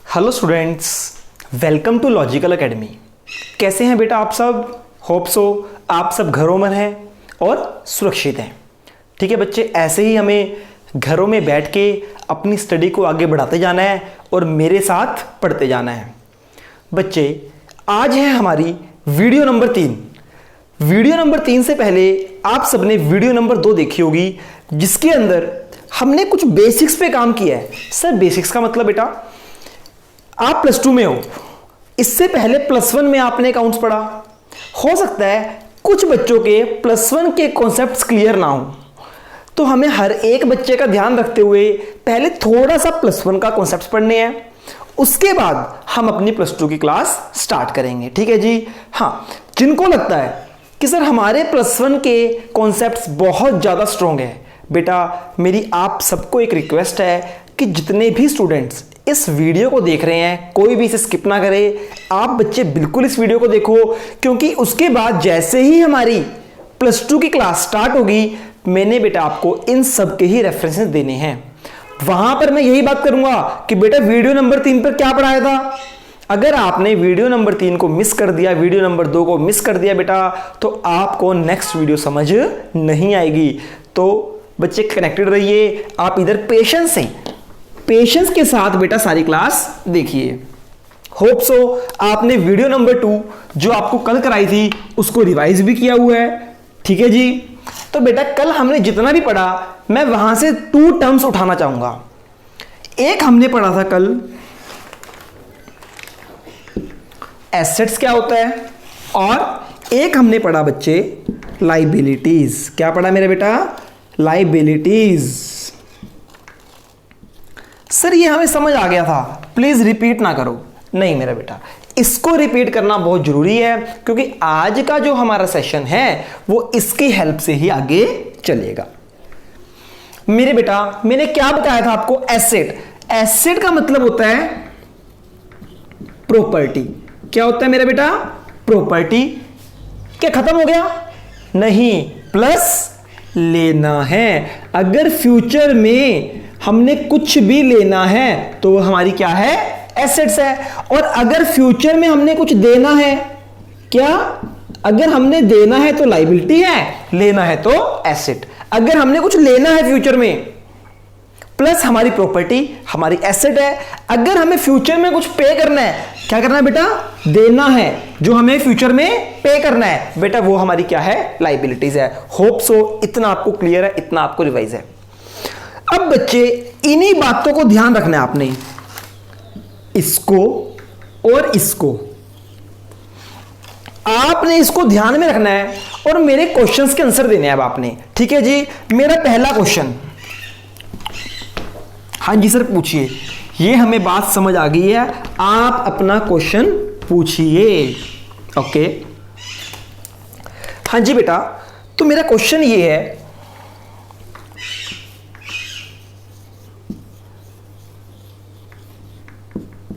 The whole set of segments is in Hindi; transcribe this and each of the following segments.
Hello students, welcome to Logical Academy. कैसे हैं बेटा आप सब? होप सो आप सब घरों में हैं और सुरक्षित हैं। ठीक है बच्चे, ऐसे ही हमें घरों में बैठ के अपनी स्टडी को आगे बढ़ाते जाना है और मेरे साथ पढ़ते जाना है। बच्चे, आज है हमारी वीडियो नंबर 3। वीडियो नंबर 3 से पहले आप सबने वीडियो नंबर 2 देखी होगी, जिसके अंदर हमने कुछ बेसिक्स पे काम किया है। सर बेसिक्स का मतलब बेटा, आप +2 में हो, इससे पहले +1 में आपने अकाउंट्स पढ़ा। हो सकता है कुछ बच्चों के +1 के कॉन्सेप्ट्स क्लियर ना हो, तो हमें हर एक बच्चे का ध्यान रखते हुए पहले थोड़ा सा +1 का कॉन्सेप्ट्स पढ़ने हैं, उसके बाद हम अपनी +2 की क्लास स्टार्ट करेंगे। ठीक है जी? हाँ, जिनको लगता है कि सर हमारे +1 के कॉन्सेप्ट्स बहुत ज़्यादा स्ट्रॉन्ग है, बेटा मेरी आप सबको एक रिक्वेस्ट है कि जितने भी स्टूडेंट्स इस वीडियो को देख रहे हैं, कोई भी इसे स्किप ना करे। आप बच्चे बिल्कुल इस वीडियो को देखो, क्योंकि उसके बाद जैसे ही हमारी +2 की क्लास स्टार्ट होगी, मैंने बेटा आपको इन सब के ही रेफरेंसेस देने हैं। वहां पर मैं यही बात करूंगा कि बेटा वीडियो नंबर 3 पर क्या पढ़ाया था। अगर आपने वीडियो नंबर 3 को मिस कर दिया, वीडियो नंबर 2 को मिस कर दिया बेटा, तो आपको नेक्स्ट वीडियो समझ नहीं आएगी। तो बच्चे कनेक्टेड रहिए, आप इधर पेशेंस के साथ बेटा सारी क्लास देखिए। होप सो आपने वीडियो नंबर 2 जो आपको कल कराई थी उसको रिवाइज भी किया हुआ है। ठीक है जी? तो बेटा कल हमने जितना भी पढ़ा, मैं वहां से 2 टर्म्स उठाना चाहूंगा। एक हमने पढ़ा था कल एसेट्स क्या होता है, और एक हमने पढ़ा बच्चे लाइबिलिटीज। क्या पढ़ा मेरे बेटा? लाइबिलिटीज। सर ये हमें समझ आ गया था, प्लीज रिपीट ना करो। नहीं मेरा बेटा, इसको रिपीट करना बहुत जरूरी है, क्योंकि आज का जो हमारा सेशन है वो इसकी हेल्प से ही आगे चलेगा। मेरे बेटा मैंने क्या बताया था आपको? एसेट। एसेट का मतलब होता है प्रॉपर्टी। क्या होता है मेरा बेटा? प्रॉपर्टी। क्या खत्म हो गया? नहीं, प्लस लेना है। अगर फ्यूचर में हमने कुछ भी लेना है तो हमारी क्या है? एसेट्स है। और अगर फ्यूचर में हमने कुछ देना है, क्या? अगर हमने देना है तो लाइबिलिटी है, लेना है तो एसेट। अगर हमने कुछ लेना है फ्यूचर में, प्लस हमारी प्रॉपर्टी हमारी एसेट है। अगर हमें फ्यूचर में कुछ पे करना है, क्या करना है बेटा? देना है, जो हमें फ्यूचर में पे करना है बेटा, वो हमारी क्या है? लाइबिलिटीज है। होप सो इतना आपको क्लियर है, इतना आपको रिवाइज है। अब बच्चे इन्हीं बातों को ध्यान रखना है आपने, इसको और इसको आपने इसको ध्यान में रखना है और मेरे क्वेश्चंस के आंसर देने हैं अब आपने। ठीक है जी? मेरा पहला क्वेश्चन, हाँ जी सर पूछिए। ये हमें बात समझ आ गई है, आप अपना क्वेश्चन पूछिए। ओके, हाँ जी बेटा, तो मेरा क्वेश्चन ये है,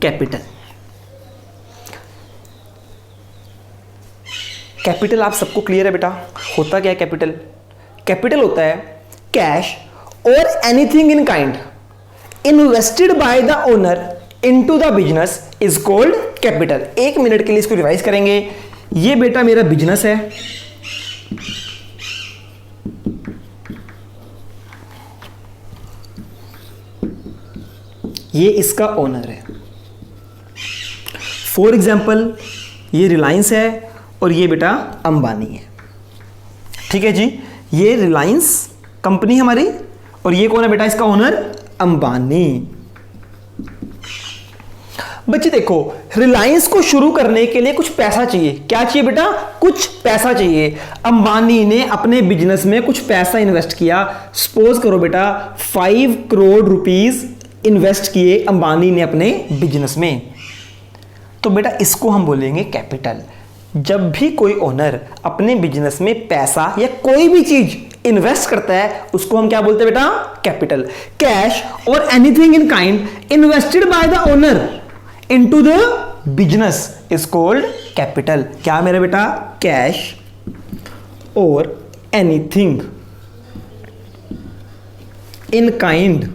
कैपिटल। कैपिटल आप सबको क्लियर है बेटा? होता क्या है कैपिटल? कैपिटल होता है कैश और anything in kind invested by the owner into the business is called capital. 1 minute के लिए इसको रिवाइज करेंगे। ये बेटा मेरा बिजनेस है, ये इसका ओनर है। फॉर एग्जाम्पल ये रिलायंस है और ये बेटा अंबानी है। ठीक है जी? ये रिलायंस कंपनी हमारी और ये कौन है बेटा? इसका ओनर अंबानी। बच्चे देखो, रिलायंस को शुरू करने के लिए कुछ पैसा चाहिए। क्या चाहिए बेटा? कुछ पैसा चाहिए। अंबानी ने अपने बिजनेस में कुछ पैसा इन्वेस्ट किया। सपोज करो बेटा 5 करोड़ रुपीस इन्वेस्ट किए अंबानी ने अपने बिजनेस में, तो बेटा इसको हम बोलेंगे कैपिटल। जब भी कोई ओनर अपने बिजनेस में पैसा या कोई भी चीज इन्वेस्ट करता है, उसको हम क्या बोलते हैं बेटा? कैपिटल। कैश और anything in kind invested by the owner into the business is called capital. क्या मेरा बेटा? कैश और एनीथिंग इन काइंड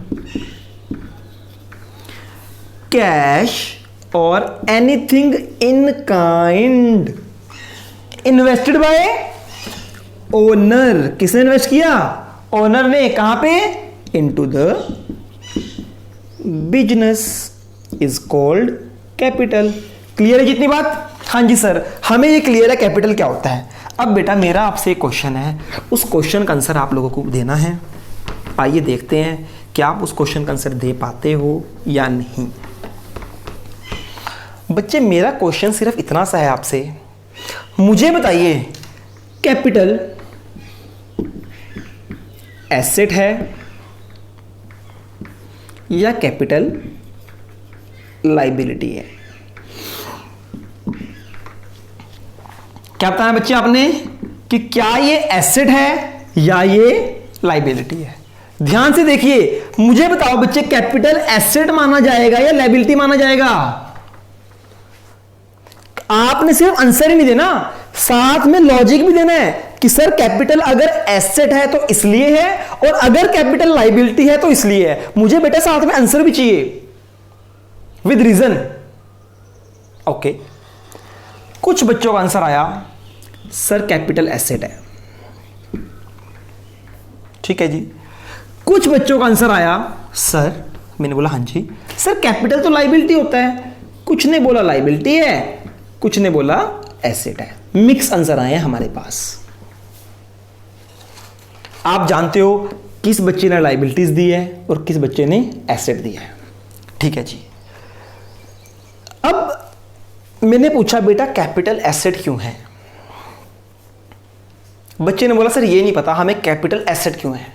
कैश और anything in kind invested bye owner. किसने इन्वेस्ट किया? ओनर ने। कहां पे? Into the business is called capital. Clear है जितनी बात? हाँ जी सर, हमें ये क्लियर है कैपिटल क्या होता है। अब बेटा मेरा आपसे एक क्वेश्चन है, उस क्वेश्चन का आंसर आप लोगों को देना है। आइए देखते हैं कि आप उस क्वेश्चन का आंसर दे पाते हो या नहीं। बच्चे मेरा क्वेश्चन सिर्फ इतना सा है आपसे, मुझे बताइए कैपिटल एसेट है या कैपिटल लाइबिलिटी है? क्या बताना बच्चे आपने कि क्या ये एसेट है या ये लाइबिलिटी है? ध्यान से देखिए, मुझे बताओ बच्चे कैपिटल एसेट माना जाएगा या लाइबिलिटी माना जाएगा? आपने सिर्फ आंसर ही नहीं देना, साथ में लॉजिक भी देना है कि सर कैपिटल अगर एसेट है तो इसलिए है और अगर कैपिटल लाइबिलिटी है तो इसलिए है। मुझे बेटा साथ में आंसर भी चाहिए विद रीजन। ओके, कुछ बच्चों का आंसर आया सर कैपिटल एसेट है, ठीक है जी। कुछ बच्चों का आंसर आया सर, मैंने बोला हाँ जी सर कैपिटल तो लाइबिलिटी होता है। कुछ ने बोला लाइबिलिटी है, कुछ ने बोला एसेट है। मिक्स आंसर आए हैं हमारे पास। आप जानते हो किस बच्चे ने लाइबिलिटीज दी है और किस बच्चे ने एसेट दिया है, ठीक है जी। अब मैंने पूछा बेटा कैपिटल एसेट क्यों है? बच्चे ने बोला सर ये नहीं पता हमें कैपिटल एसेट क्यों है,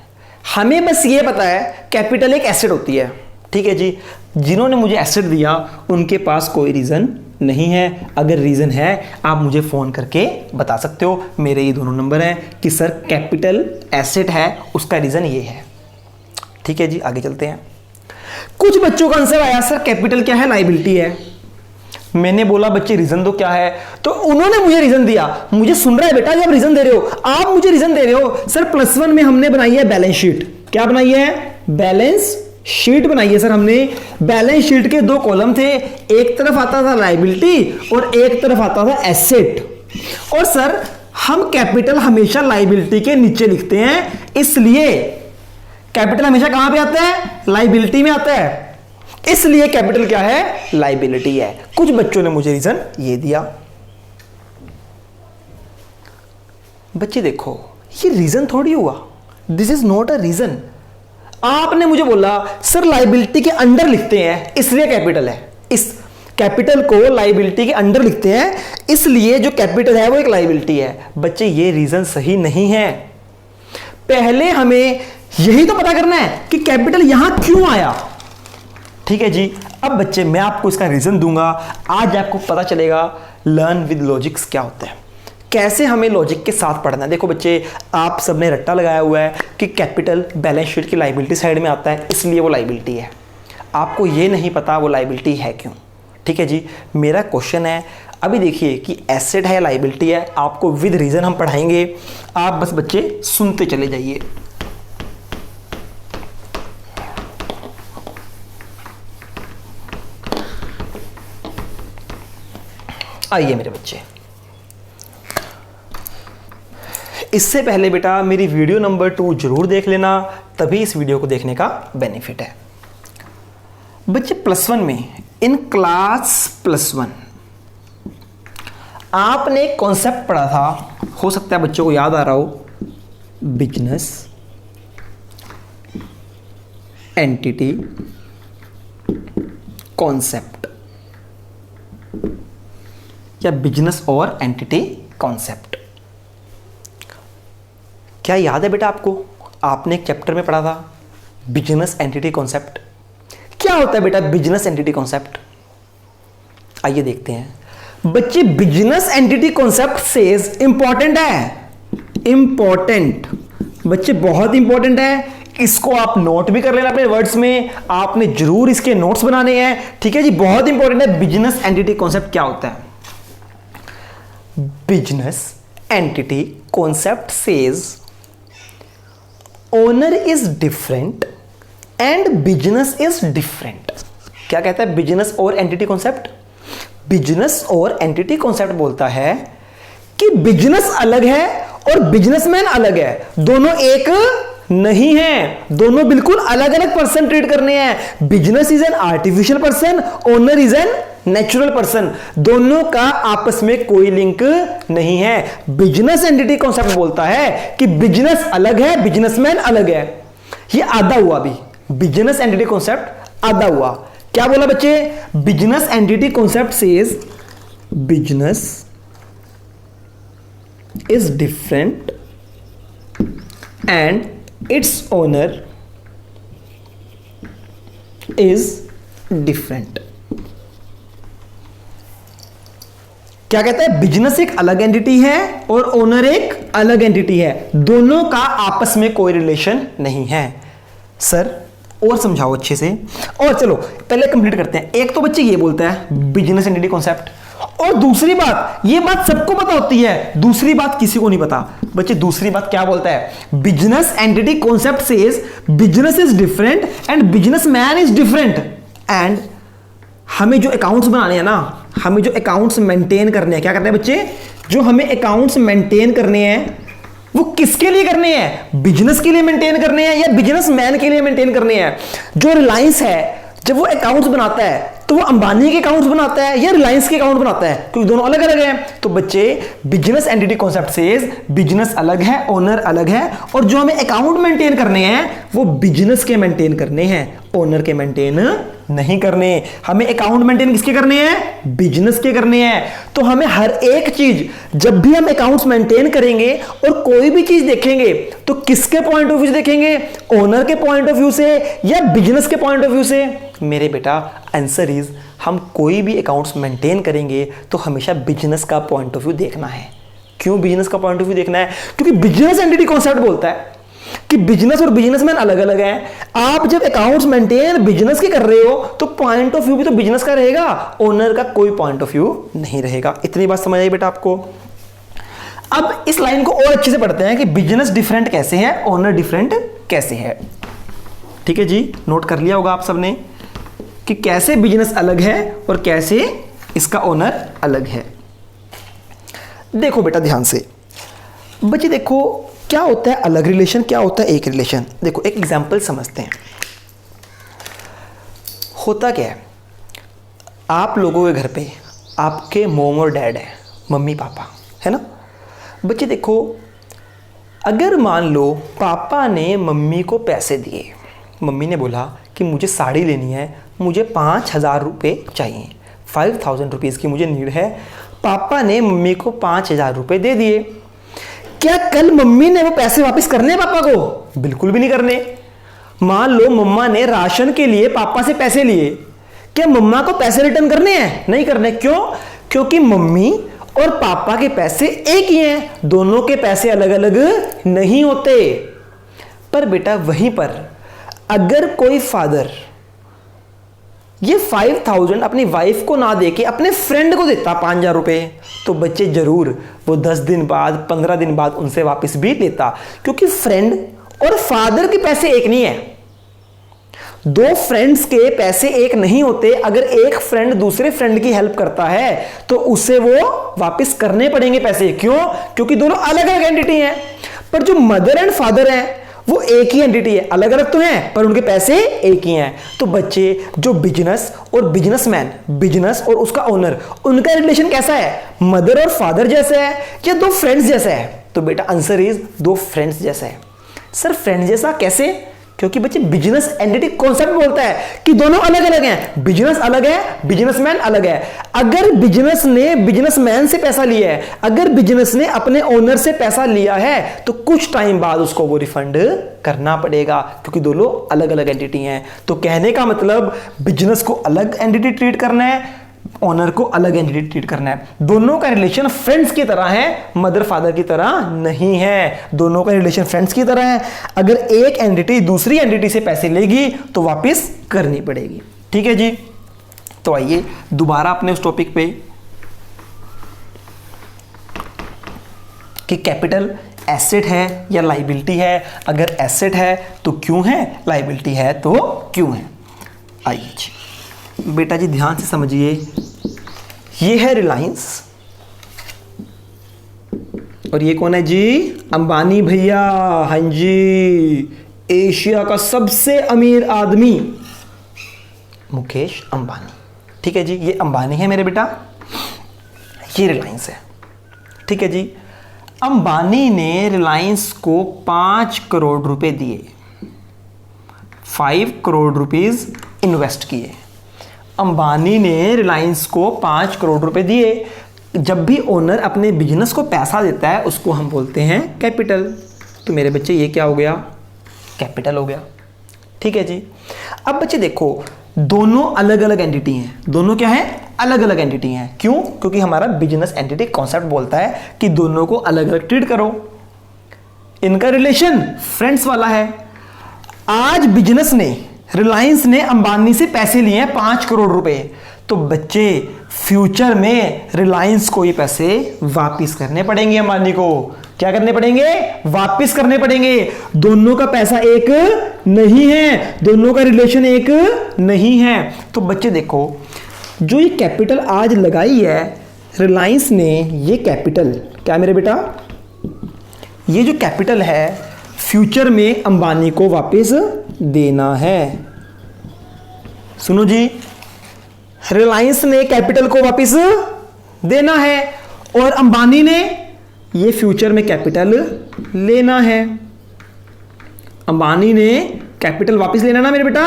हमें बस ये पता है कैपिटल एक एसेट होती है, ठीक है जी। जिन्होंने मुझे एसेट दिया उनके पास कोई रीजन नहीं है। अगर रीजन है आप मुझे फोन करके बता सकते हो, मेरे ये दोनों नंबर हैं कि सर कैपिटल एसेट है, उसका रीजन ये है, ठीक है जी। आगे चलते हैं। कुछ बच्चों का आंसर आया सर कैपिटल क्या है? लाइबिलिटी है। मैंने बोला बच्चे रीजन दो क्या है, तो उन्होंने मुझे रीजन दिया। मुझे सुन रहा है बेटा जब रीजन दे रहे हो, आप मुझे रीजन दे रहे हो। सर +1 में हमने बनाई है बैलेंस शीट। क्या बनाई है? बैलेंस शीट बनाई है सर हमने। बैलेंस शीट के 2 कॉलम थे, एक तरफ आता था लाइबिलिटी और एक तरफ आता था एसेट। और सर हम कैपिटल हमेशा लाइबिलिटी के नीचे लिखते हैं, इसलिए कैपिटल हमेशा कहां पे आता है? लाइबिलिटी में आता है, इसलिए कैपिटल क्या है? लाइबिलिटी है। कुछ बच्चों ने मुझे रीजन ये दिया। बच्चे देखो ये रीजन थोड़ी हुआ, this is not a reason. आपने मुझे बोला सर लाइबिलिटी के अंडर लिखते हैं इसलिए कैपिटल है, इस कैपिटल को लाइबिलिटी के अंडर लिखते हैं इसलिए जो कैपिटल है वो एक लाइबिलिटी है। बच्चे ये रीजन सही नहीं है। पहले हमें यही तो पता करना है कि कैपिटल यहां क्यों आया, ठीक है जी। अब बच्चे मैं आपको इसका रीजन दूंगा, आज आपको पता चलेगा लर्न विद लॉजिक्स क्या होता है, कैसे हमें लॉजिक के साथ पढ़ना है। देखो बच्चे आप सबने रट्टा लगाया हुआ है कि कैपिटल बैलेंस शीट की लाइबिलिटी साइड में आता है इसलिए वो लाइबिलिटी है। आपको ये नहीं पता वो लाइबिलिटी है क्यों, ठीक है जी। मेरा क्वेश्चन है अभी देखिए कि एसेट है लाइबिलिटी है, आपको विद रीजन हम पढ़ाएंगे, आप बस बच्चे सुनते चले जाइए। आइए मेरे बच्चे, इससे पहले बेटा मेरी वीडियो नंबर 2 जरूर देख लेना, तभी इस वीडियो को देखने का बेनिफिट है। बच्चे +1 में इन क्लास +1 आपने एक कॉन्सेप्ट पढ़ा था, हो सकता है बच्चों को याद आ रहा हो, बिजनेस एंटिटी कॉन्सेप्ट या बिजनेस और एंटिटी कॉन्सेप्ट। क्या याद है बेटा आपको? आपने एक चैप्टर में पढ़ा था बिजनेस एंटिटी कॉन्सेप्ट। क्या होता है बेटा बिजनेस एंटिटी कॉन्सेप्ट? आइए देखते हैं। बच्चे business entity concept says important है, इंपॉर्टेंट बच्चे बहुत इंपॉर्टेंट है। इसको आप नोट भी कर लेना अपने वर्ड्स में, आपने जरूर इसके नोट्स बनाने हैं, ठीक है जी। बहुत इंपॉर्टेंट है बिजनेस एंटिटी कॉन्सेप्ट क्या होता है। Business entity concept says owner is different and business is different. क्या कहता है बिजनेस और एंटिटी कॉन्सेप्ट? बिजनेस और एंटिटी कॉन्सेप्ट बोलता है कि बिजनेस अलग है और बिजनेसमैन अलग है, दोनों एक नहीं है, दोनों बिल्कुल अलग अलग पर्सन ट्रीट करने हैं। Business is an artificial person, owner is an natural person, दोनों का आपस में कोई लिंक नहीं है। बिजनेस एंटिटी कॉन्सेप्ट बोलता है कि बिजनेस अलग है, बिजनेसमैन अलग है। ये आधा हुआ भी, बिजनेस एंटिटी कॉन्सेप्ट आधा हुआ। क्या बोला बच्चे? Business entity concept says business is different and its owner is different। क्या कहता है? बिजनेस एक अलग एंटिटी है और ओनर एक अलग एंटिटी है, दोनों का आपस में कोई रिलेशन नहीं है। सर और समझाओ अच्छे से। और चलो पहले कंप्लीट करते हैं। एक तो बच्चे ये बोलता है बिजनेस एंटिटी कॉन्सेप्ट, और दूसरी बात, ये बात सबको पता होती है, दूसरी बात किसी को नहीं पता। बच्चे दूसरी बात क्या बोलता है? Business entity concept says business is different and business man is different. And हमें जो अकाउंट्स बनाने हैं ना, हमें जो अकाउंट्स मेंटेन करने हैं, क्या करते हैं बच्चे? जो हमें अकाउंट्स मेंटेन करने हैं वो किसके लिए करने हैं? बिजनेस के लिए मेंटेन करने हैं या बिजनेस मैन के लिए मेंटेन करने हैं? जो रिलायंस है जब वो अकाउंट्स बनाता है तो वो अंबानी के अकाउंट्स बनाता है या रिलायंस के अकाउंट बनाता है? क्योंकि दोनों अलग अलग हैं। तो बच्चे business entity concept says business अलग है, ओनर अलग है, और जो हमें अकाउंट मेंटेन करने हैं वो बिजनेस के मेंटेन करने हैं, ओनर के मेंटेन नहीं करने। हमें अकाउंट मेंटेन किसके करने हैं? बिजनेस के करने हैं। तो हमें हर एक चीज, जब भी हम अकाउंट्स मेंटेन करेंगे और कोई भी चीज देखेंगे तो किसके पॉइंट ऑफ व्यू से देखेंगे? ओनर के पॉइंट ऑफ व्यू से या बिजनेस के पॉइंट ऑफ व्यू से? मेरे बेटा आंसर इज हम कोई भी अकाउंट्स मेंटेन करेंगे तो हमेशा बिजनेस का पॉइंट ऑफ व्यू देखना है। क्यों बिजनेस का पॉइंट ऑफ व्यू देखना है? क्योंकि बिजनेस एंटिटी कॉन्सेप्ट बोलता है कि बिजनेस और बिजनेसमैन अलग अलग हैं। आप जब अकाउंट्स मेंटेन बिजनेस के कर रहे हो तो पॉइंट ऑफ व्यू भी तो बिजनेस का रहेगा, ओनर का कोई पॉइंट ऑफ व्यू नहीं रहेगा। इतनी बात समझ आई बेटा आपको? अब इस लाइन को और अच्छे से पढ़ते हैं कि बिजनेस डिफरेंट कैसे है, ओनर डिफरेंट कैसे है। ठीक है जी, नोट कर लिया होगा आप सबने कि कैसे बिजनेस अलग है और कैसे इसका ओनर अलग है। देखो बेटा ध्यान से, बच्चे देखो क्या होता है अलग रिलेशन, क्या होता है एक रिलेशन। देखो एक एग्जांपल समझते हैं। होता क्या है, आप लोगों के घर पे आपके मॉम और डैड है, मम्मी पापा है ना। बच्चे देखो अगर मान लो पापा ने मम्मी को पैसे दिए, मम्मी ने बोला कि मुझे साड़ी लेनी है, मुझे 5,000 रुपये चाहिए, 5,000 रुपीज़ की मुझे नीड है। पापा ने मम्मी को 5,000 रुपये दे दिए। क्या कल मम्मी ने वो पैसे वापस करने हैं पापा को? बिल्कुल भी नहीं करने। मान लो मम्मा ने राशन के लिए पापा से पैसे लिए, क्या मम्मा को पैसे रिटर्न करने हैं? नहीं करने। क्यों? क्योंकि मम्मी और पापा के पैसे एक ही हैं, दोनों के पैसे अलग अलग नहीं होते। पर बेटा वहीं पर अगर कोई फादर ये 5,000 अपनी वाइफ को ना देके अपने फ्रेंड को देता 5,000 रुपये, तो बच्चे जरूर वो 10 दिन बाद 15 दिन बाद उनसे वापस भी लेता, क्योंकि फ्रेंड और फादर के पैसे एक नहीं है। दो फ्रेंड्स के पैसे एक नहीं होते। अगर एक फ्रेंड दूसरे फ्रेंड की हेल्प करता है तो उसे वो वापस करने पड़ेंगे पैसे। क्यों? क्योंकि दोनों अलग अलग एंटिटी हैं। पर जो मदर एंड फादर हैं वो एक ही एंटिटी है, अलग अलग तो हैं पर उनके पैसे एक ही हैं। तो बच्चे जो बिजनेस और बिजनेसमैन, बिजनेस और उसका ओनर, उनका रिलेशन कैसा है? मदर और फादर जैसा है या दो फ्रेंड्स जैसा है? तो बेटा आंसर इज दो फ्रेंड्स जैसा है। सर फ्रेंड जैसा कैसे? क्योंकि बच्चे बिजनेस एंटिटी कॉन्सेप्ट बोलता है कि दोनों अलग अलग हैं, बिजनेस अलग है, बिजनेसमैन अलग है। अगर बिजनेस ने बिजनेसमैन से पैसा लिया है, अगर बिजनेस ने अपने ओनर से पैसा लिया है, तो कुछ टाइम बाद उसको वो रिफंड करना पड़ेगा, क्योंकि दोनों अलग अलग एंटिटी हैं। तो कहने का मतलब बिजनेस को अलग एंटिटी ट्रीट करना है, ओनर को अलग एंटिटी ट्रीट करना है। दोनों का रिलेशन फ्रेंड्स की तरह है, मदर फादर की तरह नहीं है। दोनों का रिलेशन फ्रेंड्स की तरह है। अगर एक एंटिटी दूसरी एंटिटी से पैसे लेगी तो वापस करनी पड़ेगी। ठीक है जी, तो आइए दोबारा अपने उस टॉपिक पे कि कैपिटल एसेट है या लायबिलिटी है। अगर एसेट है तो क्यों है, लायबिलिटी है तो क्यों है। आइए जी, बेटा जी ध्यान से समझिए, ये है रिलायंस और ये कौन है जी? अंबानी भैया। हाँ जी, एशिया का सबसे अमीर आदमी मुकेश अंबानी। ठीक है जी, ये अंबानी है मेरे बेटा, ये रिलायंस है। ठीक है जी, अंबानी ने रिलायंस को 5 करोड़ रुपए दिए, 5 करोड़ रुपीस इन्वेस्ट किए। अंबानी ने रिलायंस को 5 करोड़ रुपए दिए। जब भी ओनर अपने बिजनेस को पैसा देता है उसको हम बोलते हैं कैपिटल। तो मेरे बच्चे ये क्या हो गया? कैपिटल हो गया। ठीक है जी, अब बच्चे देखो, दोनों अलग अलग एंटिटी हैं। दोनों क्या है? अलग अलग एंटिटी हैं। क्यों? क्योंकि हमारा बिजनेस एंटिटी कॉन्सेप्ट बोलता है कि दोनों को अलग अलग ट्रीट करो। इनका रिलेशन फ्रेंड्स वाला है। आज बिजनेस ने, रिलायंस ने अंबानी से पैसे लिए हैं 5 करोड़ रुपए, तो बच्चे फ्यूचर में रिलायंस को ये पैसे वापस करने पड़ेंगे। अंबानी को क्या करने पड़ेंगे? वापस करने पड़ेंगे। दोनों का पैसा एक नहीं है, दोनों का रिलेशन एक नहीं है। तो बच्चे देखो, जो ये कैपिटल आज लगाई है रिलायंस ने, ये कैपिटल क्या मेरे बेटा? ये जो कैपिटल है फ्यूचर में अंबानी को वापस देना है। सुनो जी, रिलायंस ने कैपिटल को वापस देना है और अंबानी ने ये फ्यूचर में कैपिटल लेना है। अंबानी ने कैपिटल वापस लेना ना मेरे बेटा,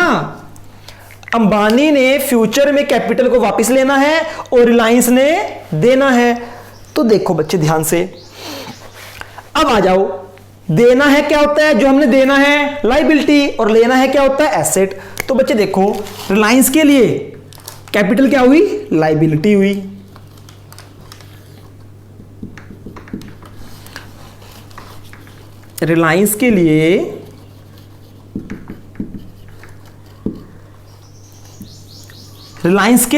अंबानी ने फ्यूचर में कैपिटल को वापस लेना है और रिलायंस ने देना है। तो देखो बच्चे ध्यान से, अब आ जाओ, देना है क्या होता है? जो हमने देना है लायबिलिटी, और लेना है क्या होता है? एसेट। तो बच्चे देखो, रिलायंस के लिए कैपिटल क्या हुई? लायबिलिटी हुई। रिलायंस के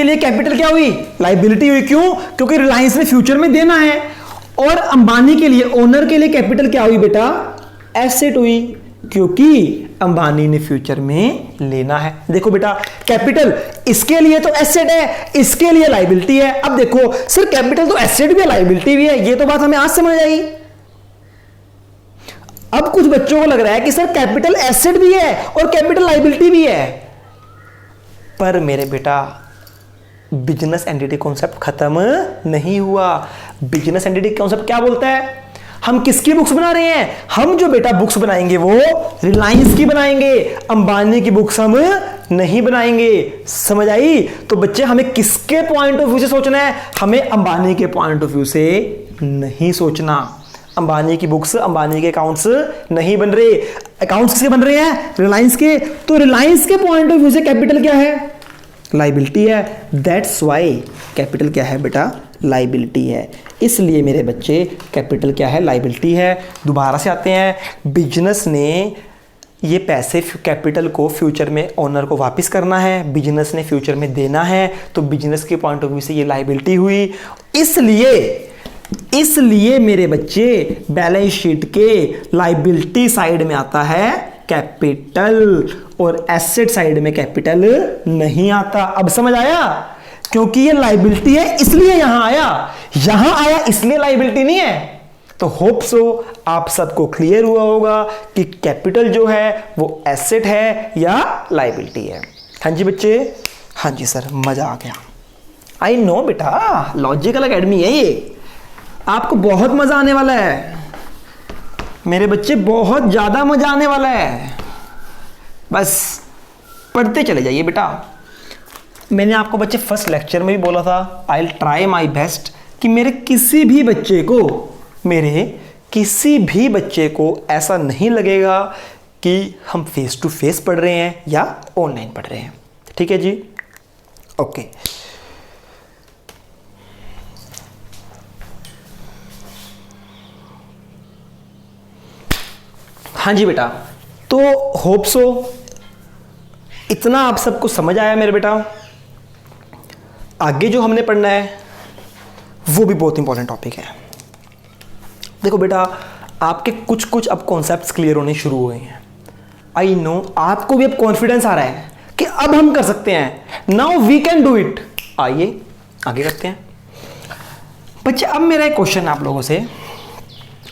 लिए कैपिटल क्या हुई? लायबिलिटी हुई। क्यों? क्योंकि रिलायंस ने फ्यूचर में देना है। और अंबानी के लिए, ओनर के लिए कैपिटल क्या हुई बेटा? एसेट हुई, क्योंकि अंबानी ने फ्यूचर में लेना है। देखो बेटा, कैपिटल इसके लिए तो एसेट है, इसके लिए लायबिलिटी है। अब देखो सर, कैपिटल तो एसेट भी है, लायबिलिटी भी है, ये तो बात हमें आज समझ आई। अब कुछ बच्चों को लग रहा है कि सर कैपिटल एसेट भी है और कैपिटल लायबिलिटी भी है, पर मेरे बेटा बिजनेस एंटिटी कॉन्सेप्ट खत्म नहीं हुआ। बिजनेस एंटिटी कॉन्सेप्ट क्या बोलता है? हम किसकी बुक्स बना रहे हैं? हम जो बेटा बुक्स बनाएंगे वो रिलायंस की बनाएंगे, अंबानी की बुक्स हम नहीं बनाएंगे। समझ आई? तो बच्चे हमें किसके पॉइंट ऑफ व्यू से सोचना है? हमें अंबानी के पॉइंट ऑफ व्यू से नहीं सोचना। अंबानी की बुक्स, अंबानी के अकाउंट्स नहीं बन रहे। अकाउंट्स किसके बन रहे हैं? रिलायंस के। तो रिलायंस के पॉइंट ऑफ व्यू से कैपिटल क्या है? लायबिलिटी है। दैट्स वाई कैपिटल क्या है बेटा? लायबिलिटी है। इसलिए मेरे बच्चे कैपिटल क्या है? लायबिलिटी है। दोबारा से आते हैं, बिजनेस ने ये पैसे कैपिटल को फ्यूचर में ओनर को वापस करना है, बिजनेस ने फ्यूचर में देना है, तो बिजनेस के पॉइंट ऑफ व्यू से ये लायबिलिटी हुई। इसलिए मेरे बच्चे बैलेंस शीट के लायबिलिटी साइड में आता है कैपिटल और एसेट साइड में कैपिटल नहीं आता। अब समझ आया? क्योंकि ये लायबिलिटी है इसलिए यहां आया इसलिए लायबिलिटी नहीं है। तो होप सो आप सबको क्लियर हुआ होगा कि कैपिटल जो है वो एसेट है या लायबिलिटी है। हाँ जी बच्चे, हाँ जी सर, मजा आ गया। आई नो बेटा, लॉजिकल एकेडमी है ये, आपको बहुत मजा आने वाला है मेरे बच्चे, बहुत ज्यादा मजा आने वाला है। बस पढ़ते चले जाइए बेटा। मैंने आपको बच्चे फर्स्ट लेक्चर में भी बोला था, I will try my best कि मेरे किसी भी बच्चे को ऐसा नहीं लगेगा कि हम फेस टू फेस पढ़ रहे हैं या ऑनलाइन पढ़ रहे हैं। ठीक है जी, ओके। हाँ जी बेटा, तो होप सो इतना आप सबको समझ आया मेरे बेटा। आगे जो हमने पढ़ना है वो भी बहुत इंपॉर्टेंट टॉपिक है। देखो बेटा, आपके कुछ अब कॉन्सेप्ट्स क्लियर होने शुरू हुए हैं। आई नो आपको भी अब कॉन्फिडेंस आ रहा है कि अब हम कर सकते हैं, now we can do it. आइए आगे करते हैं बच्चे। अब मेरा एक क्वेश्चन आप लोगों से,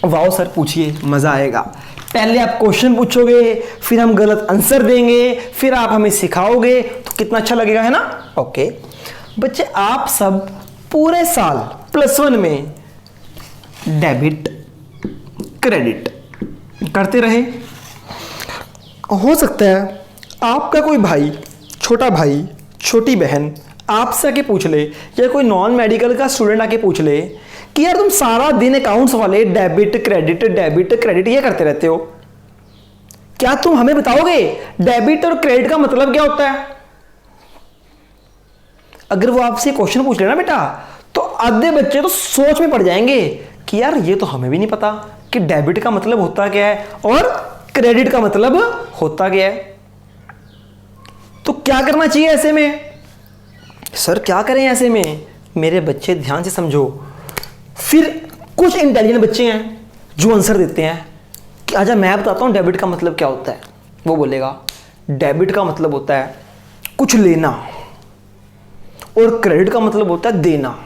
वाओ सर पूछिए, मजा आएगा। पहले आप क्वेश्चन पूछोगे, फिर हम गलत आंसर देंगे, फिर आप हमें सिखाओगे, तो कितना अच्छा लगेगा, है ना? ओके बच्चे, आप सब पूरे साल +1 में डेबिट क्रेडिट करते रहे। हो सकता है आपका कोई भाई, छोटा भाई, छोटी बहन आपसे आके पूछ ले, या कोई नॉन मेडिकल का स्टूडेंट आके पूछ ले कि यार तुम सारा दिन अकाउंट्स वाले डेबिट क्रेडिट ये करते रहते हो, क्या तुम हमें बताओगे डेबिट और क्रेडिट का मतलब क्या होता है? अगर वो आपसे क्वेश्चन पूछ लेना बेटा, तो आधे बच्चे तो सोच में पड़ जाएंगे कि यार ये तो हमें भी नहीं पता कि डेबिट का मतलब होता क्या है और क्रेडिट का मतलब होता क्या है। तो क्या करना चाहिए ऐसे में? सर क्या करें ऐसे में? मेरे बच्चे ध्यान से समझो। फिर कुछ इंटेलिजेंट बच्चे हैं जो आंसर देते हैं कि आजा मैं बताता हूं डेबिट का मतलब क्या होता है। वो बोलेगा डेबिट का मतलब होता है कुछ लेना और क्रेडिट का मतलब होता है देना।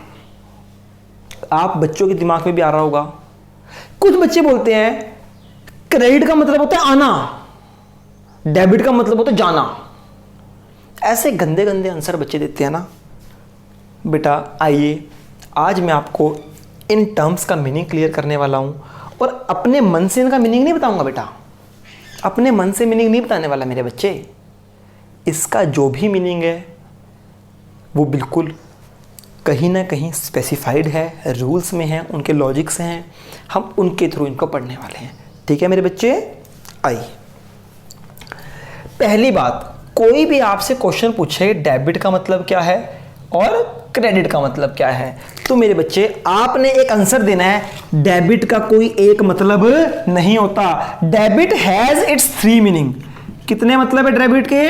आप बच्चों के दिमाग में भी आ रहा होगा। कुछ बच्चे बोलते हैं क्रेडिट का मतलब होता है आना, डेबिट का मतलब होता है जाना। ऐसे गंदे गंदे आंसर बच्चे देते हैं ना। बेटा आइए, आज मैं आपको इन टर्म्स का मीनिंग क्लियर करने वाला हूं, और अपने मन से इनका मीनिंग नहीं बताऊंगा बेटा, अपने मन से मीनिंग नहीं बताने वाला मेरे बच्चे। इसका जो भी मीनिंग है वो बिल्कुल कहीं ना कहीं स्पेसिफाइड है, रूल्स में है, उनके लॉजिक से हैं। हम उनके थ्रू इनको पढ़ने वाले हैं। ठीक है मेरे बच्चे? आइए, पहली बात, कोई भी आपसे क्वेश्चन पूछे डेबिट का मतलब क्या है और क्रेडिट का मतलब क्या है, तो मेरे बच्चे आपने एक आंसर देना है। डेबिट का कोई एक मतलब नहीं होता। Debit has its 3 meaning. कितने मतलब है डेबिट के?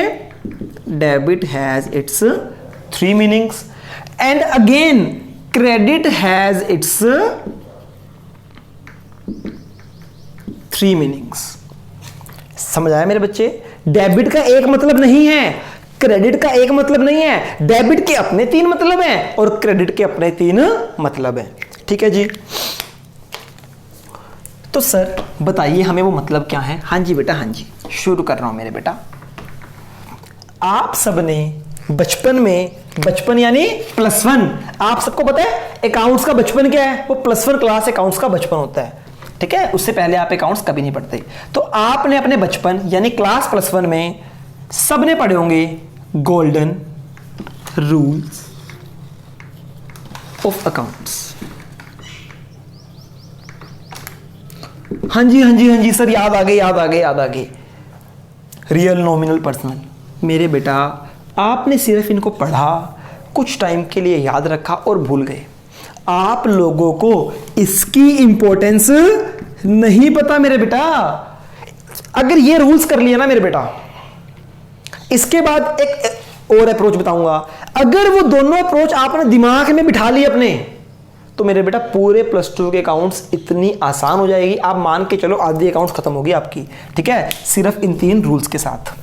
Debit has its 3 meanings, and again credit has its 3 meanings. समझ आया मेरे बच्चे? डेबिट का एक मतलब नहीं है, क्रेडिट का एक मतलब नहीं है। डेबिट के अपने 3 मतलब हैं और क्रेडिट के अपने 3 मतलब हैं। ठीक है जी? तो सर बताइए हमें वो मतलब क्या है? हाँ जी बेटा, हाँ जी, शुरू कर रहा हूं मेरे बेटा। आप सबने बचपन में, बचपन यानी +1, आप सबको पता है अकाउंट्स का बचपन क्या है? वो +1 क्लास अकाउंट्स का बचपन होता है। ठीक है? उससे पहले आप अकाउंट्स कभी नहीं पढ़ते। तो आपने अपने बचपन यानी क्लास +1 में सबने पढ़े होंगे गोल्डन रूल्स ऑफ अकाउंट्स। हाँ जी हाँ जी हाँ जी सर, याद आ गए। Real, nominal, personal. मेरे बेटा आपने सिर्फ इनको पढ़ा, कुछ टाइम के लिए याद रखा और भूल गए। आप लोगों को इसकी इंपॉर्टेंस नहीं पता मेरे बेटा। अगर ये रूल्स कर लिया ना मेरे बेटा, इसके बाद एक और अप्रोच बताऊंगा। अगर वो दोनों अप्रोच आपने दिमाग में बिठा लिए अपने, तो मेरे बेटा पूरे +2 के अकाउंट्स इतनी आसान हो जाएगी, आप मान के चलो आधी अकाउंट्स खत्म होगी आपकी। ठीक है? सिर्फ इन 3 रूल्स के साथ।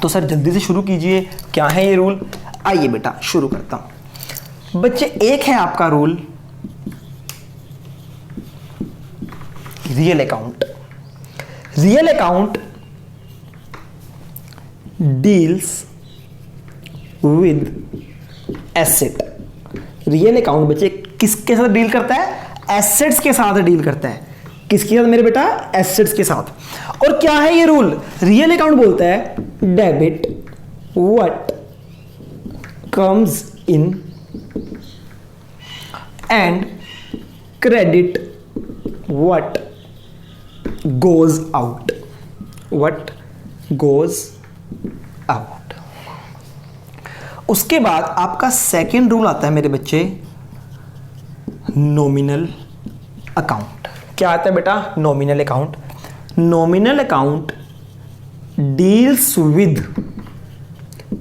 तो सर जल्दी से शुरू कीजिए, क्या है ये रूल? आइए बेटा शुरू करता हूं। बच्चे एक है आपका rule real account. Real account deals with asset. Real account बच्चे किसके साथ डील करता है? एसेट्स के साथ डील करता है। किसके साथ मेरे बेटा? एसेट्स के साथ। और क्या है ये रूल? रियल अकाउंट बोलता है debit what comes in and credit what goes out. What goes out. उसके बाद आपका सेकेंड रूल आता है मेरे बच्चे नॉमिनल अकाउंट। क्या आता है बेटा? Nominal account. Nominal account deals with,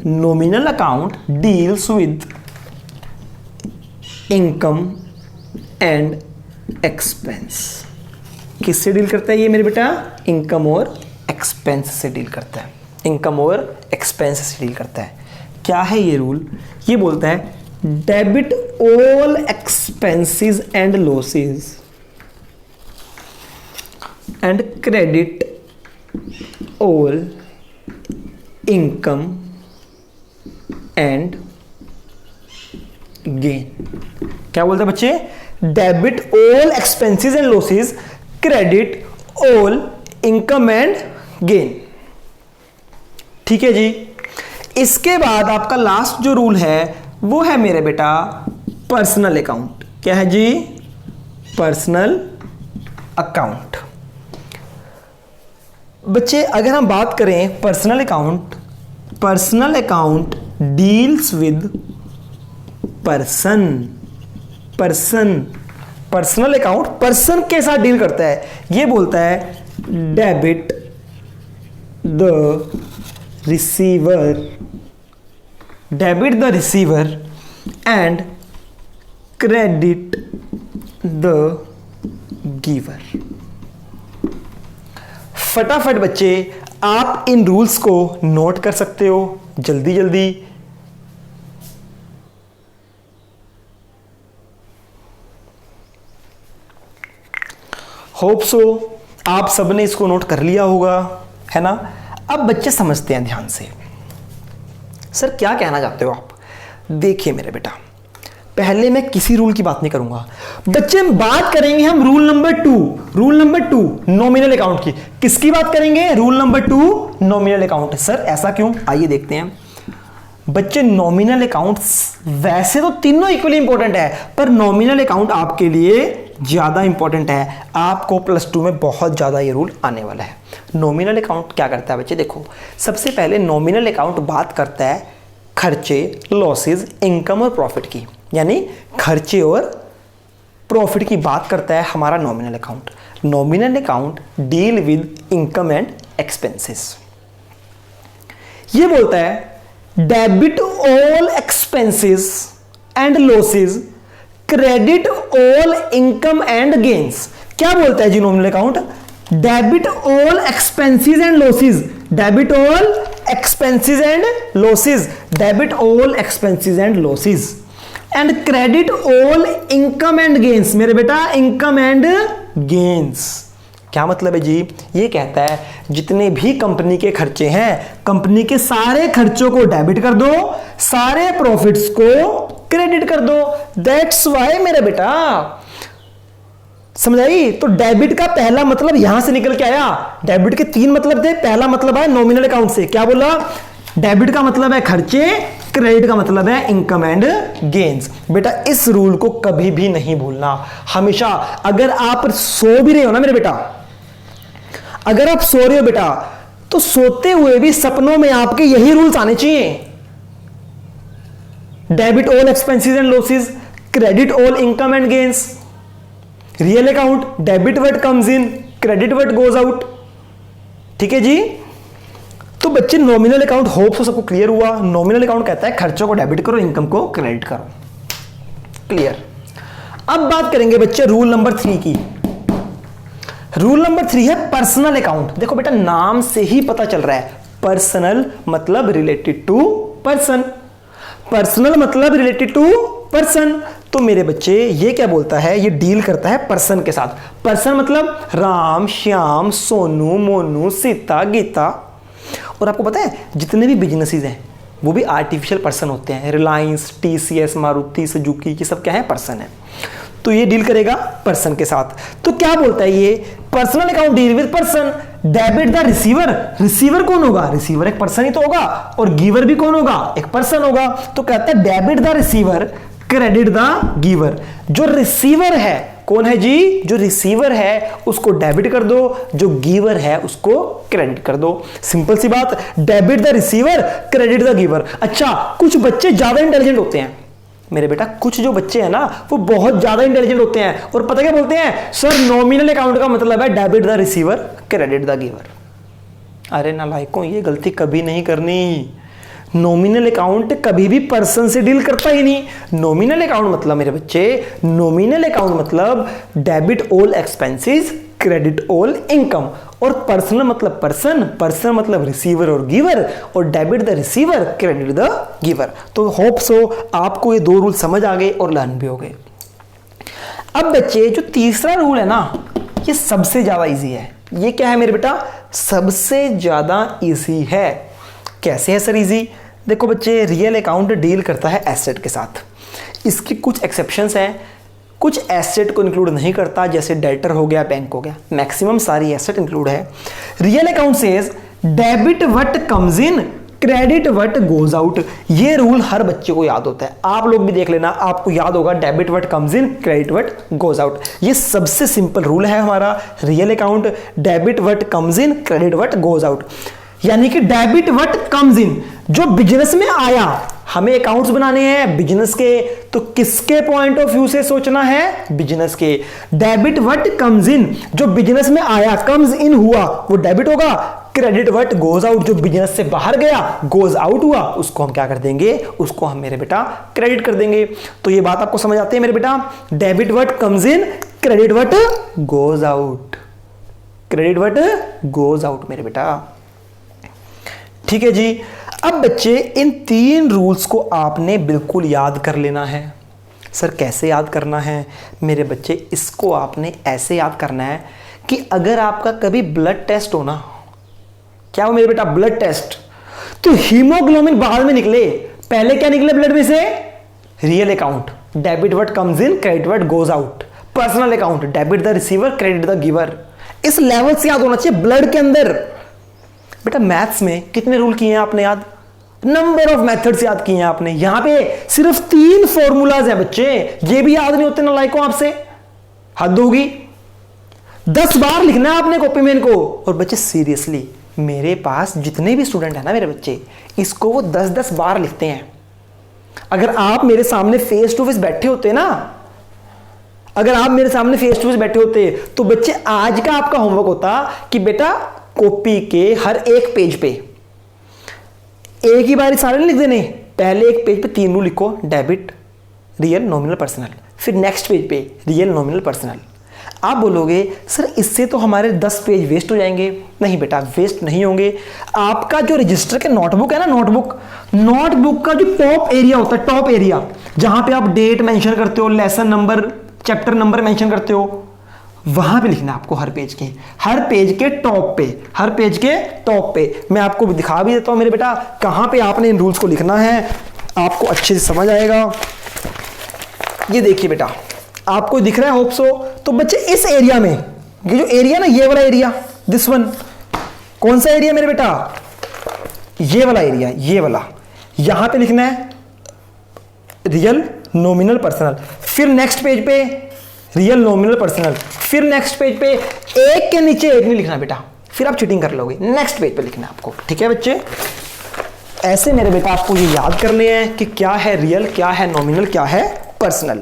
nominal account deals with income and expense. किससे डील करता है ये मेरे बेटा? इनकम और एक्सपेंस से डील करता है। इनकम और एक्सपेंस से डील करता है। क्या है ये रूल? ये बोलता है debit all expenses and losses and credit all income and gain. क्या बोलते हैं बच्चे? Debit all expenses and losses, credit all income and gain. ठीक है जी। इसके बाद आपका लास्ट जो रूल है वो है मेरे बेटा पर्सनल अकाउंट। क्या है जी? Personal account. बच्चे अगर हम बात करें personal account deals with personal account person के साथ डील करता है। ये बोलता है debit the receiver and credit the giver. फटाफट बच्चे आप इन रूल्स को नोट कर सकते हो जल्दी जल्दी। होप सो आप सबने इसको नोट कर लिया होगा, है ना। अब बच्चे समझते हैं ध्यान से। सर क्या कहना चाहते हो आप? देखिए मेरे बेटा, पहले मैं किसी रूल की बात नहीं करूंगा बच्चे, बात करेंगे हम rule number two nominal account की। किसकी बात करेंगे? Rule number 2 nominal account. Sir ऐसा क्यों? आइए देखते हैं बच्चे। नॉमिनल अकाउंट वैसे तो तीनों इक्वली इंपॉर्टेंट है, पर नॉमिनल अकाउंट आपके लिए ज्यादा इंपॉर्टेंट है। आपको +2 में बहुत ज्यादा ये रूल आने वाला है। नॉमिनल अकाउंट क्या करता है बच्चे? देखो, सबसे पहले नॉमिनल अकाउंट बात करता है खर्चे, लॉसेस, इनकम और प्रॉफिट की, यानी खर्चे और प्रॉफिट की बात करता है हमारा nominal account. Nominal account deal with income and expenses. ये बोलता है debit all expenses and losses, credit all income and gains. क्या बोलता है जी nominal account? Debit all expenses and losses, debit all expenses and losses, debit all expenses and losses and credit all income and gains. मेरे बेटा इनकम एंड गेन्स क्या मतलब है जी? ये कहता है जितने भी कंपनी के खर्चे हैं, कंपनी के सारे खर्चों को डेबिट कर दो, सारे प्रॉफिट्स को क्रेडिट कर दो। दैट्स वाई मेरे बेटा, समझाई? तो डेबिट का पहला मतलब यहां से निकल के आया। डेबिट के 3 मतलब थे। पहला मतलब है नॉमिनल अकाउंट से। क्या बोला? डेबिट का मतलब है खर्चे, क्रेडिट का मतलब है इनकम एंड गेन्स। बेटा इस रूल को कभी भी नहीं भूलना हमेशा। अगर आप सो भी रहे हो ना मेरे बेटा, अगर आप सो रहे हो बेटा, तो सोते हुए भी सपनों में आपके यही रूल्स आने चाहिए। Debit all expenses and losses, credit all income and gains. Real account debit what comes in, credit what goes out. ठीक है जी। तो बच्चे नॉमिनल अकाउंट होप सबको क्लियर हुआ। नॉमिनल अकाउंट कहता है खर्चों को डेबिट करो, इनकम को क्रेडिट करो। क्लियर। अब बात करेंगे बच्चे रूल नंबर 3 की। रूल नंबर 3 है पर्सनल अकाउंट। देखो बेटा नाम से ही पता चल रहा है, पर्सनल मतलब रिलेटेड टू पर्सन, पर्सनल मतलब रिलेटेड टू पर्सन। तो मेरे बच्चे ये क्या बोलता है? ये डील करता है पर्सन के साथ। पर्सन मतलब राम, श्याम, सोनू, मोनू, सीता, गीता। और आपको पता है जितने भी बिजनेसेस हैं वो भी आर्टिफिशियल पर्सन होते हैं। रिलायंस, TCS, मारुति सुजुकी, ये सब क्या है? पर्सन है। तो ये डील करेगा पर्सन के साथ। तो क्या बोलता है ये? Personal account deal with person, debit the receiver. Receiver कौन होगा? रिसीवर एक पर्सन ही तो होगा, और गिवर भी कौन होगा? एक पर्सन होगा। तो कहता है debit the receiver, credit the giver. जो रिसीवर है कौन है जी? जो रिसीवर है उसको डेबिट कर दो, जो गिवर है उसको क्रेडिट कर दो। सिंपल सी बात, debit the receiver, credit the giver. अच्छा, कुछ बच्चे ज्यादा इंटेलिजेंट होते हैं मेरे बेटा, कुछ जो बच्चे हैं ना वो बहुत ज्यादा इंटेलिजेंट होते हैं, और पता क्या बोलते हैं? सर नॉमिनल अकाउंट का मतलब है debit the receiver, credit the giver. अरे नालायकों, ये गलती कभी नहीं करनी। नॉमिनल अकाउंट कभी भी पर्सन से डील करता ही नहीं। नॉमिनल अकाउंट मतलब मेरे बच्चे, नॉमिनल अकाउंट मतलब debit all expenses, credit all income. और पर्सनल मतलब पर्सन, पर्सन मतलब रिसीवर और गिवर, और debit the receiver, credit the giver. तो होप सो आपको ये दो रूल समझ आ गए और लर्न भी हो गए। अब बच्चे जो तीसरा रूल है ना, ये सबसे ज्यादा इजी है। ये क्या है मेरे बेटा? सबसे ज्यादा इजी है। कैसे है सर इजी? देखो बच्चे, रियल अकाउंट डील करता है एसेट के साथ। इसकी कुछ एक्सेप्शंस हैं, कुछ एसेट को इंक्लूड नहीं करता, जैसे डेटर हो गया, बैंक हो गया। मैक्सिमम सारी एसेट इंक्लूड है। Real account says debit what comes in, credit what goes out. ये रूल हर बच्चे को याद होता है, आप लोग भी देख लेना, आपको याद होगा debit what comes in, credit what goes out. ये सबसे सिंपल रूल है हमारा real account, debit what comes in, credit what goes out. यानी कि डेबिट व्हाट कम्स इन, जो बिजनेस में आया, हमें अकाउंट्स बनाने हैं बिजनेस के, तो किसके पॉइंट ऑफ व्यू से सोचना है? बिजनेस के। डेबिट व्हाट कम्स इन, जो बिजनेस में आया, कम्स इन हुआ, वो डेबिट होगा। क्रेडिट व्हाट गोज आउट, जो बिजनेस से बाहर गया, गोज आउट हुआ, उसको हम क्या कर देंगे? उसको हम मेरे बेटा क्रेडिट कर देंगे। तो ये बात आपको समझ आती है मेरे बेटा? Debit what comes in, credit what goes out, credit what goes out मेरे बेटा। ठीक है जी। अब बच्चे, इन तीन रूल्स को आपने बिल्कुल याद कर लेना है। सर कैसे याद करना है? मेरे बच्चे, इसको आपने ऐसे याद करना है कि अगर आपका कभी ब्लड टेस्ट हो ना, क्या हो मेरे बेटा? ब्लड टेस्ट, तो हीमोग्लोबिन बाद में निकले, पहले क्या निकले ब्लड में से? Real account, debit what comes in, credit what goes out. Personal account, debit the receiver, credit the giver. इस लेवल से याद होना चाहिए ब्लड के अंदर। बेटा मैथ्स में कितने रूल किए हैं आपने याद? नंबर ऑफ मेथड्स याद किए हैं आपने। यहां पे सिर्फ 3 फॉर्मूलाज हैं बच्चे, ये भी याद नहीं होते ना लाइकों आपसे, हद होगी। 10 बार लिखना है आपने कॉपी में इनको। और बच्चे सीरियसली, मेरे पास जितने भी स्टूडेंट है ना मेरे बच्चे, इसको वो 10-10 बार लिखते हैं। अगर आप मेरे सामने फेस टू फेस बैठे होते ना, अगर आप मेरे सामने फेस टू फेस बैठे होते, तो बच्चे आज का आपका होमवर्क होता कि बेटा कॉपी के हर एक पेज पे एक ही बार सारे लिख देने। पहले एक पेज पे 3 रूल लिखो, डेबिट, रियल, नॉमिनल, पर्सनल। फिर नेक्स्ट पेज पे रियल, नॉमिनल, पर्सनल। आप बोलोगे सर इससे तो हमारे 10 पेज वेस्ट हो जाएंगे। नहीं बेटा, वेस्ट नहीं होंगे। आपका जो रजिस्टर के नोटबुक है ना, नोटबुक का जो टॉप एरिया होता है, टॉप एरिया जहां पे आप डेट मेंशन करते हो, lesson number, chapter number mention करते हो, वहां पे लिखना आपको हर पेज के टॉप पे, हर पेज के टॉप पे। मैं आपको दिखा भी देता हूं मेरे बेटा कहां पे आपने इन रूल्स को लिखना है, आपको अच्छे से समझ आएगा। ये देखिए बेटा, आपको दिख रहा है होप सो। तो बच्चे इस एरिया में, ये जो एरिया ना, ये वाला एरिया, दिस वन, कौन सा एरिया मेरे बेटा? ये वाला एरिया, ये वाला। यहां पे लिखना है रियल, नॉमिनल, पर्सनल। फिर नेक्स्ट पेज पे रियल, नॉमिनल, पर्सनल। फिर नेक्स्ट पेज पे एक के नीचे एक नहीं लिखना बेटा, फिर आप चीटिंग कर लोगे। नेक्स्ट पेज पे लिखना है आपको। ठीक है बच्चे? ऐसे मेरे बेटा आपको ये याद करने हैं कि क्या है रियल, क्या है नॉमिनल, क्या है पर्सनल।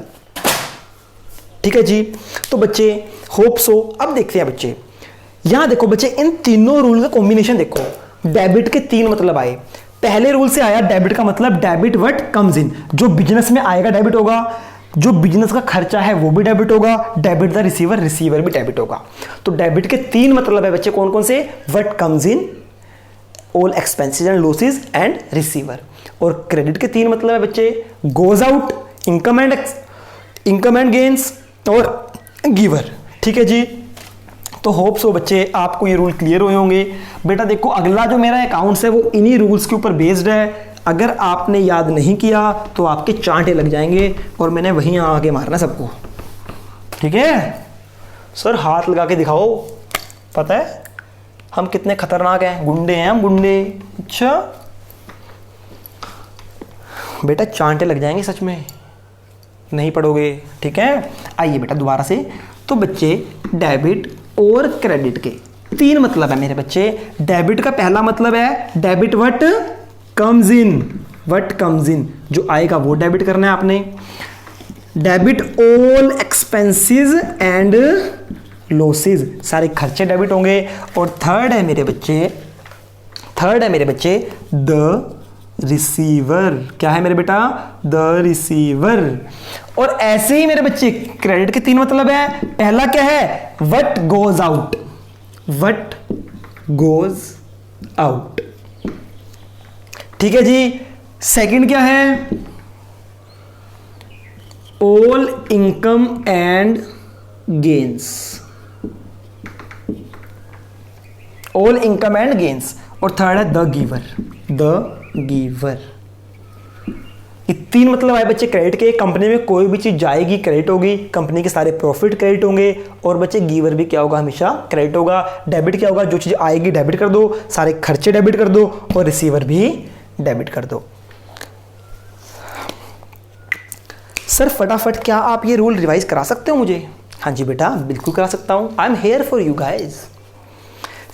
ठीक है जी। तो बच्चे होप सो, अब देखते हैं बच्चे, यहां देखो बच्चे, इन तीनों रूल का कॉम्बिनेशन देखो। डेबिट के 3 मतलब आए। पहले रूल से आया डेबिट का मतलब डेबिट व्हाट कम्स इन, जो बिजनेस में आएगा डेबिट होगा, जो बिजनेस का खर्चा है वो भी डेबिट होगा, डेबिट द रिसीवर, रिसीवर भी डेबिट होगा। तो डेबिट के 3 मतलब है बच्चे, कौन कौन से? What comes in, all expenses and losses and receiver. और क्रेडिट के 3 मतलब है बच्चे, goes out, income and gains, और गिवर। ठीक है जी। तो होप सो बच्चे आपको ये रूल क्लियर हुए होंगे। बेटा देखो, अगला जो मेरा अकाउंट्स है वो इन्हीं रूल्स के ऊपर बेस्ड है। अगर आपने याद नहीं किया तो आपके चांटे लग जाएंगे और मैंने वहीं आके मारना सबको। ठीक है सर, हाथ लगा के दिखाओ, पता है हम कितने खतरनाक हैं, गुंडे हैं हम, गुंडे। अच्छा बेटा, चांटे लग जाएंगे सच में, नहीं पढ़ोगे। ठीक है, आइए बेटा दोबारा से। तो बच्चे डेबिट और क्रेडिट के 3 मतलब है मेरे बच्चे। डेबिट का पहला मतलब है डेबिट व्हाट कम्स इन, जो आएगा वो डेबिट करना है आपने। Debit all expenses and losses, सारे खर्चे डेबिट होंगे। और थर्ड है मेरे बच्चे द रिसीवर। क्या है मेरे बेटा? The receiver. और ऐसे ही मेरे बच्चे क्रेडिट के 3 मतलब है। पहला क्या है? What goes out, what goes out, ठीक है जी। सेकंड क्या है? All income and gains, all income and gains. और थर्ड है द गिवर, द गिवर। ये 3 मतलब आए बच्चे क्रेडिट के। कंपनी में कोई भी चीज जाएगी क्रेडिट होगी, कंपनी के सारे प्रॉफिट क्रेडिट होंगे। और बच्चे गिवर भी क्या होगा? हमेशा क्रेडिट होगा। डेबिट क्या होगा? जो चीज आएगी डेबिट कर दो, सारे खर्चे डेबिट कर दो, और रिसीवर भी डेबिट कर दो। सर फटाफट क्या आप ये रूल रिवाइज करा सकते हो मुझे? हाँ जी बेटा, बिल्कुल करा सकता हूं। I am here for you guys.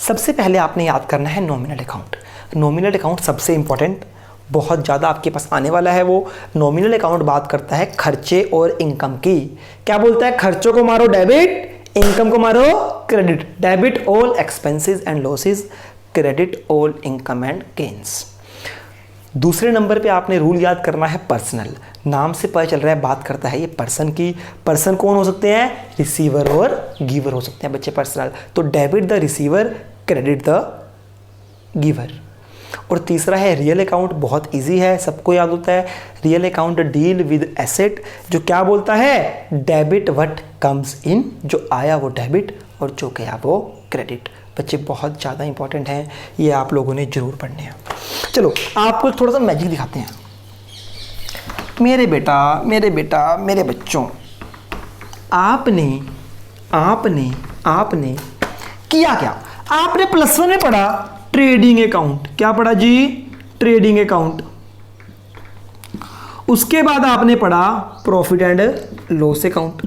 सबसे पहले आपने याद करना है नॉमिनल अकाउंट। नॉमिनल अकाउंट सबसे इंपॉर्टेंट, बहुत ज़्यादा आपके पास आने वाला है। वो नॉमिनल अकाउंट बात करता है खर्चे और इनकम की। क्या बोलता है? खर्चों को मारो डेबिट, इनकम को मारो credit. Debit all expenses and losses, credit all income and gains. दूसरे नंबर पे आपने रूल याद करना है पर्सनल। नाम से पता चल रहा है बात करता है ये पर्सन की। पर्सन कौन हो सकते हैं? रिसीवर और गिवर हो सकते हैं बच्चे पर्सनल। तो debit the receiver, credit the giver. और तीसरा है रियल अकाउंट। बहुत इजी है, सबको याद होता है। Real account deal with asset. जो क्या बोलता है? डेबिट व्हाट कम्स इन, जो आया वो डेबिट और जो गया वो क्रेडिट। बच्चे बहुत ज़्यादा इंपॉर्टेंट हैं, ये आप लोगों ने जरूर पढ़ने हैं। चलो आपको थोड़ा सा मैजिक दिखाते हैं। मेरे बेटा मेरे बच्चों, आपने किया क्या? आपने +1 में पढ़ा ट्रेडिंग अकाउंट। क्या पढ़ा जी? Trading account. उसके बाद आपने पढ़ा प्रॉफिट एंड लॉस अकाउंट।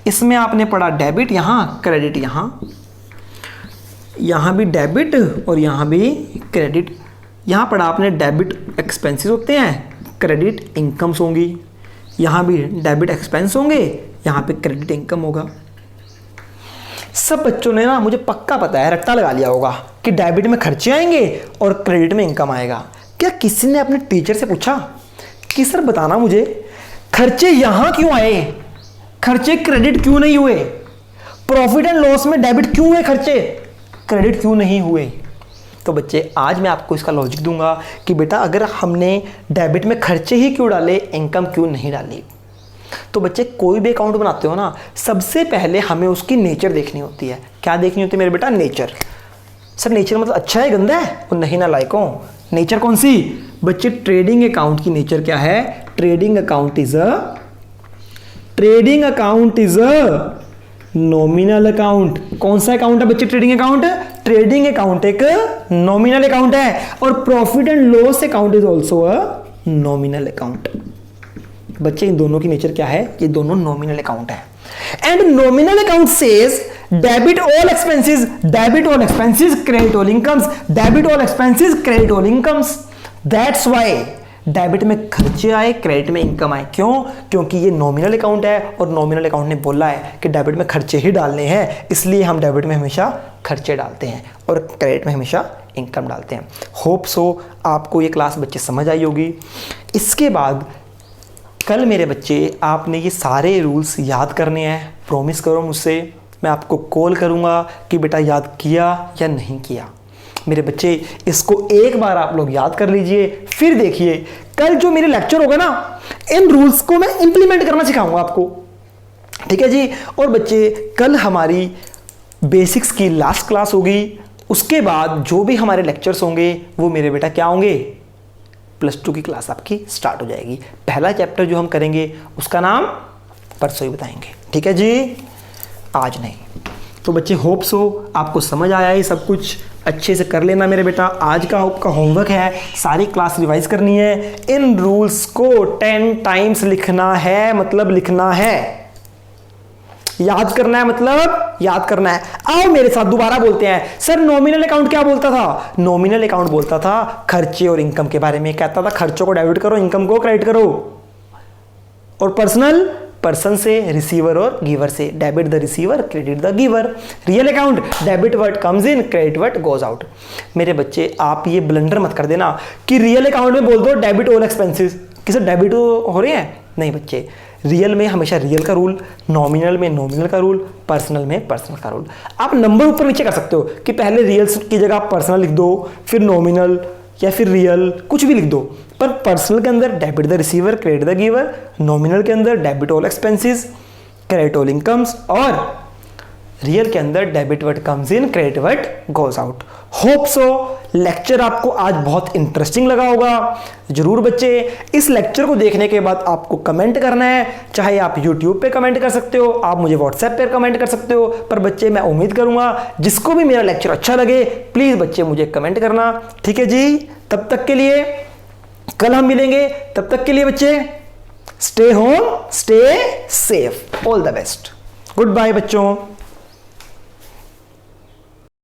इसमें आपने पढ़ा डेबिट यहां, क्रेडिट यहां भी डेबिट और यहां भी क्रेडिट। यहां पढ़ा आपने डेबिट एक्सपेंसेस होते हैं, क्रेडिट इनकम्स होंगी। यहां भी डेबिट एक्सपेंस होंगे, यहां पे क्रेडिट इनकम होगा। सब बच्चों ने ना, मुझे पक्का पता है, रट्टा लगा लिया होगा कि डेबिट में खर्चे आएंगे और क्रेडिट में इनकम आएगा। क्या किसी ने अपने टीचर से पूछा कि सर बताना मुझे, खर्चे यहां क्यों आए, खर्चे क्रेडिट क्यों नहीं हुए? प्रॉफिट एंड लॉस में डेबिट क्यों हुए, खर्चे क्रेडिट क्यों नहीं हुए? तो बच्चे आज मैं आपको इसका लॉजिक दूंगा कि बेटा अगर हमने डेबिट में खर्चे ही क्यों डाले, इनकम क्यों नहीं डाली। तो बच्चे कोई भी अकाउंट बनाते हो ना, सबसे पहले हमें उसकी नेचर देखनी होती है। क्या देखनी होती है मेरे बेटा? नेचर। सर नेचर मतलब अच्छा है गंदा है? और नहीं ना लायकों, नेचर कौन सी? बच्चे ट्रेडिंग अकाउंट की नेचर क्या है? Trading account is a nominal account. कौन सा अकाउंट है बच्चे? Trading account. ट्रेडिंग अकाउंट एक नॉमिनल अकाउंट है और profit and loss account is also a nominal account. बच्चे इन दोनों की नेचर क्या है? ये दोनों नॉमिनल अकाउंट है। And nominal account says debit all expenses, debit all expenses, credit all incomes, debit all expenses, credit all incomes. That's why debit में खर्चे आए, क्रेडिट में इनकम आए। क्यों? क्योंकि ये नॉमिनल अकाउंट है और नॉमिनल अकाउंट ने बोला है कि डेबिट में खर्चे ही डालने हैं, इसलिए हम डेबिट में हमेशा खर्चे डालते हैं और क्रेडिट में हमेशा इनकम डालते हैं। होप सो आपको ये क्लास बच्चे समझ आई होगी। इसके बाद कल मेरे बच्चे आपने ये सारे रूल्स याद करने हैं। प्रॉमिस करो मुझसे, मैं आपको कॉल करूँगा कि बेटा याद किया या नहीं किया। मेरे बच्चे इसको एक बार आप लोग याद कर लीजिए, फिर देखिए कल जो मेरे लेक्चर होगा ना, इन रूल्स को मैं इंप्लीमेंट करना सिखाऊंगा आपको। ठीक है जी। और बच्चे कल हमारी बेसिक्स की लास्ट क्लास होगी। उसके बाद जो भी हमारे लेक्चर्स होंगे वो मेरे बेटा क्या होंगे? +2 की क्लास आपकी स्टार्ट हो जाएगी। पहला चैप्टर जो हम करेंगे उसका नाम परसों ही बताएंगे। ठीक है जी, आज नहीं। तो बच्चे होप सो आपको समझ आया है, सब कुछ अच्छे से कर लेना मेरे बेटा। आज का आपका होमवर्क है, सारी क्लास रिवाइज करनी है। इन रूल्स को 10 टाइम्स लिखना है, मतलब लिखना है, याद करना है, मतलब याद करना है। आओ मेरे साथ दोबारा बोलते हैं। सर नॉमिनल अकाउंट क्या बोलता था? नॉमिनल अकाउंट बोलता था खर्चे और इनकम के बारे में। कहता था खर्चों को डेबिट करो, इनकम को क्रेडिट करो। और पर्सनल पर्सन से, रिसीवर और गिवर से। Debit the receiver, credit the giver. Real account, debit word comes in, credit word goes out. मेरे बच्चे आप ये ब्लंडर मत कर देना कि रियल अकाउंट में बोल दो डेबिट ऑल एक्सपेंसेस, किसे डेबिट हो रहे हैं। नहीं बच्चे, रियल में हमेशा रियल का रूल, नॉमिनल में नॉमिनल का रूल, पर्सनल में पर्सनल का रूल। आप नंबर ऊपर नीचे कर सकते हो कि पहले रियल की जगह आप पर्सनल लिख दो, फिर नॉमिनल या फिर रियल, कुछ भी लिख दो, पर पर्सनल के अंदर debit the receiver, credit the giver, nominal के अंदर debit all expenses, credit all incomes, और रियल के अंदर debit word comes in, credit word goes out. Hope so lecture आपको आज बहुत इंटरेस्टिंग लगा होगा। जरूर बच्चे, इस लेक्चर को देखने के बाद आपको कमेंट करना है, चाहे आप YouTube पे कमेंट कर सकते हो, आप मुझे WhatsApp पे कमेंट कर सकते हो, पर बच्चे मैं उम्मीद करूंगा जिसको भी मेरा लेक्चर अच्छा लगे प्लीज बच्चे मुझे कमेंट करना। ठीक है जी, तब तक के लिए कल हम मिलेंगे, तब तक के लिए बच्चे stay home, stay safe, all the best, good bye बच्चों।